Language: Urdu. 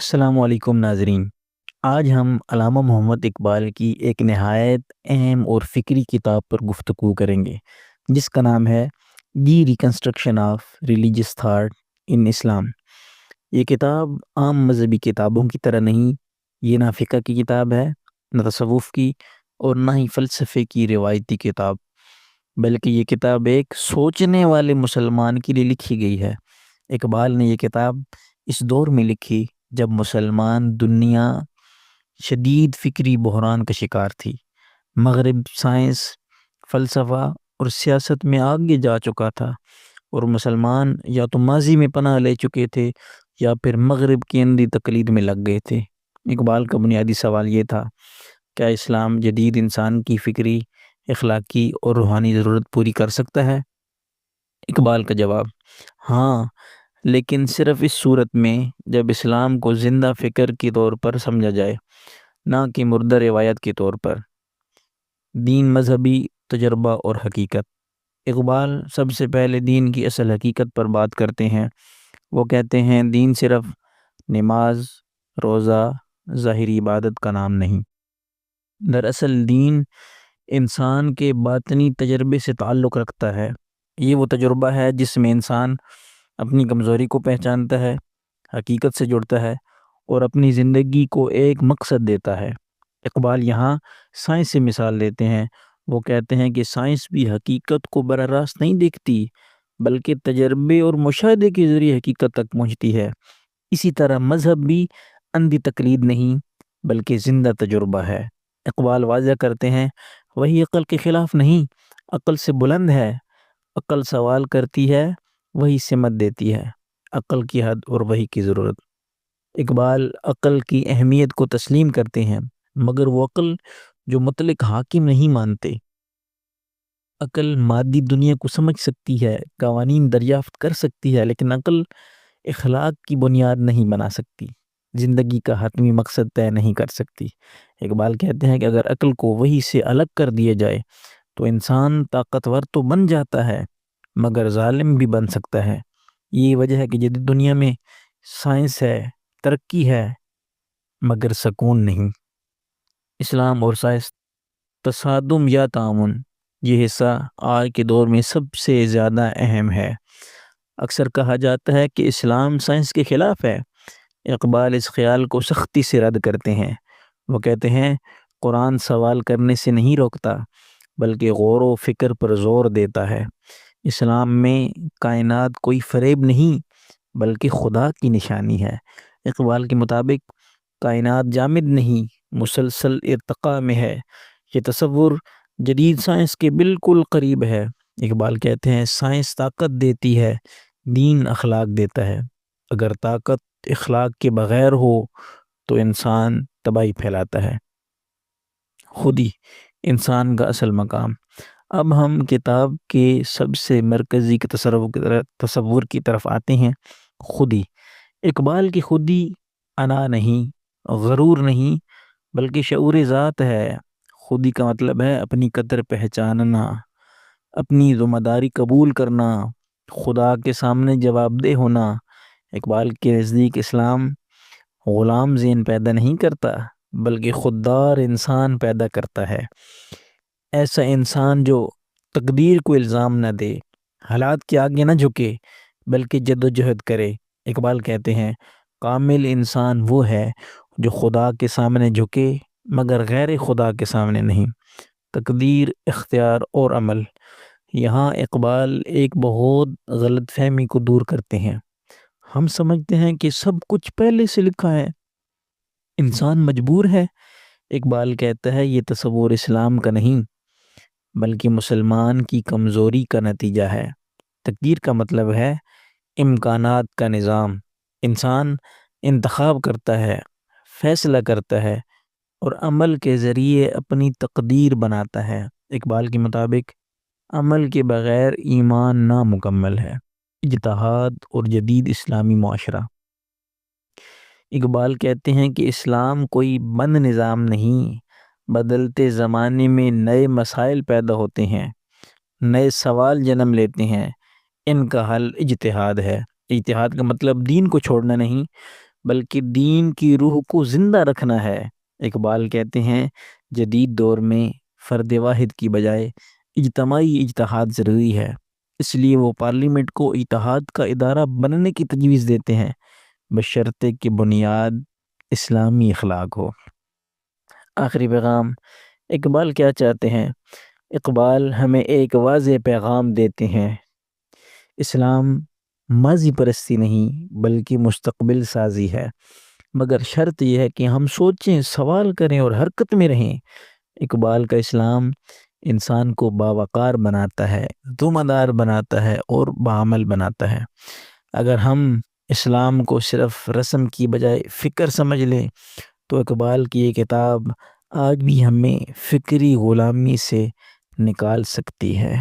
السلام علیکم ناظرین۔ آج ہم علامہ محمد اقبال کی ایک نہایت اہم اور فکری کتاب پر گفتگو کریں گے جس کا نام ہے the reconstruction of religious thought in Islam. یہ کتاب عام مذہبی کتابوں کی طرح نہیں، یہ نہ فقہ کی کتاب ہے، نہ تصوف کی، اور نہ ہی فلسفے کی روایتی کتاب، بلکہ یہ کتاب ایک سوچنے والے مسلمان کے لیے لکھی گئی ہے۔ اقبال نے یہ کتاب اس دور میں لکھی جب مسلمان دنیا شدید فکری بحران کا شکار تھی۔ مغرب سائنس، فلسفہ اور سیاست میں آگے جا چکا تھا، اور مسلمان یا تو ماضی میں پناہ لے چکے تھے یا پھر مغرب کی اندھی تقلید میں لگ گئے تھے۔ اقبال کا بنیادی سوال یہ تھا: کیا اسلام جدید انسان کی فکری، اخلاقی اور روحانی ضرورت پوری کر سکتا ہے؟ اقبال کا جواب: ہاں، لیکن صرف اس صورت میں جب اسلام کو زندہ فکر کے طور پر سمجھا جائے، نہ کہ مردہ روایت کے طور پر۔ دین، مذہبی تجربہ اور حقیقت۔ اقبال سب سے پہلے دین کی اصل حقیقت پر بات کرتے ہیں۔ وہ کہتے ہیں دین صرف نماز، روزہ، ظاہری عبادت کا نام نہیں۔ دراصل دین انسان کے باطنی تجربے سے تعلق رکھتا ہے۔ یہ وہ تجربہ ہے جس میں انسان اپنی کمزوری کو پہچانتا ہے، حقیقت سے جڑتا ہے اور اپنی زندگی کو ایک مقصد دیتا ہے۔ اقبال یہاں سائنس سے مثال دیتے ہیں۔ وہ کہتے ہیں کہ سائنس بھی حقیقت کو براہ راست نہیں دیکھتی، بلکہ تجربے اور مشاہدے کے ذریعے حقیقت تک پہنچتی ہے۔ اسی طرح مذہب بھی اندھی تقلید نہیں، بلکہ زندہ تجربہ ہے۔ اقبال واضح کرتے ہیں وہی عقل کے خلاف نہیں، عقل سے بلند ہے۔ عقل سوال کرتی ہے، وہی سمت دیتی ہے۔ عقل کی حد اور وحی کی ضرورت۔ اقبال عقل کی اہمیت کو تسلیم کرتے ہیں، مگر وہ عقل جو مطلق حاکم نہیں مانتے۔ عقل مادی دنیا کو سمجھ سکتی ہے، قوانین دریافت کر سکتی ہے، لیکن عقل اخلاق کی بنیاد نہیں بنا سکتی، زندگی کا حتمی مقصد طے نہیں کر سکتی۔ اقبال کہتے ہیں کہ اگر عقل کو وحی سے الگ کر دیا جائے تو انسان طاقتور تو بن جاتا ہے، مگر ظالم بھی بن سکتا ہے۔ یہ وجہ ہے کہ جدید دنیا میں سائنس ہے، ترقی ہے، مگر سکون نہیں۔ اسلام اور سائنس، تصادم یا تعاون، یہ حصہ آج کے دور میں سب سے زیادہ اہم ہے۔ اکثر کہا جاتا ہے کہ اسلام سائنس کے خلاف ہے۔ اقبال اس خیال کو سختی سے رد کرتے ہیں۔ وہ کہتے ہیں قرآن سوال کرنے سے نہیں روکتا، بلکہ غور و فکر پر زور دیتا ہے۔ اسلام میں کائنات کوئی فریب نہیں، بلکہ خدا کی نشانی ہے۔ اقبال کے مطابق کائنات جامد نہیں، مسلسل ارتقاء میں ہے۔ یہ تصور جدید سائنس کے بالکل قریب ہے۔ اقبال کہتے ہیں سائنس طاقت دیتی ہے، دین اخلاق دیتا ہے۔ اگر طاقت اخلاق کے بغیر ہو تو انسان تباہی پھیلاتا ہے۔ خودی، انسان کا اصل مقام۔ اب ہم کتاب کے سب سے مرکزی تصور کی طرف آتے ہیں، خودی۔ اقبال کی خودی انا نہیں، غرور نہیں، بلکہ شعور ذات ہے۔ خودی کا مطلب ہے اپنی قدر پہچاننا، اپنی ذمہ داری قبول کرنا، خدا کے سامنے جواب دہ ہونا۔ اقبال کے نزدیک اسلام غلام ذہن پیدا نہیں کرتا، بلکہ خوددار انسان پیدا کرتا ہے۔ ایسا انسان جو تقدیر کو الزام نہ دے، حالات کے آگے نہ جھکے، بلکہ جد و جہد کرے۔ اقبال کہتے ہیں کامل انسان وہ ہے جو خدا کے سامنے جھکے مگر غیر خدا کے سامنے نہیں۔ تقدیر، اختیار اور عمل۔ یہاں اقبال ایک بہت غلط فہمی کو دور کرتے ہیں۔ ہم سمجھتے ہیں کہ سب کچھ پہلے سے لکھا ہے، انسان مجبور ہے۔ اقبال کہتا ہے یہ تصور اسلام کا نہیں، بلکہ مسلمان کی کمزوری کا نتیجہ ہے۔ تقدیر کا مطلب ہے امکانات کا نظام۔ انسان انتخاب کرتا ہے، فیصلہ کرتا ہے اور عمل کے ذریعے اپنی تقدیر بناتا ہے۔ اقبال کے مطابق عمل کے بغیر ایمان نامکمل ہے۔ اجتہاد اور جدید اسلامی معاشرہ۔ اقبال کہتے ہیں کہ اسلام کوئی بند نظام نہیں، بدلتے زمانے میں نئے مسائل پیدا ہوتے ہیں، نئے سوال جنم لیتے ہیں، ان کا حل اجتہاد ہے۔ اجتہاد کا مطلب دین کو چھوڑنا نہیں، بلکہ دین کی روح کو زندہ رکھنا ہے۔ اقبال کہتے ہیں جدید دور میں فرد واحد کی بجائے اجتماعی اجتہاد ضروری ہے، اس لیے وہ پارلیمنٹ کو اتحاد کا ادارہ بننے کی تجویز دیتے ہیں، بشرطے کہ بنیاد اسلامی اخلاق ہو۔ آخری پیغام، اقبال کیا چاہتے ہیں؟ اقبال ہمیں ایک واضح پیغام دیتے ہیں، اسلام ماضی پرستی نہیں بلکہ مستقبل سازی ہے، مگر شرط یہ ہے کہ ہم سوچیں، سوال کریں اور حرکت میں رہیں۔ اقبال کا اسلام انسان کو باوقار بناتا ہے، ذمہ دار بناتا ہے اور بعمل بناتا ہے۔ اگر ہم اسلام کو صرف رسم کی بجائے فکر سمجھ لیں تو اقبال کی یہ کتاب آج بھی ہمیں فکری غلامی سے نکال سکتی ہے۔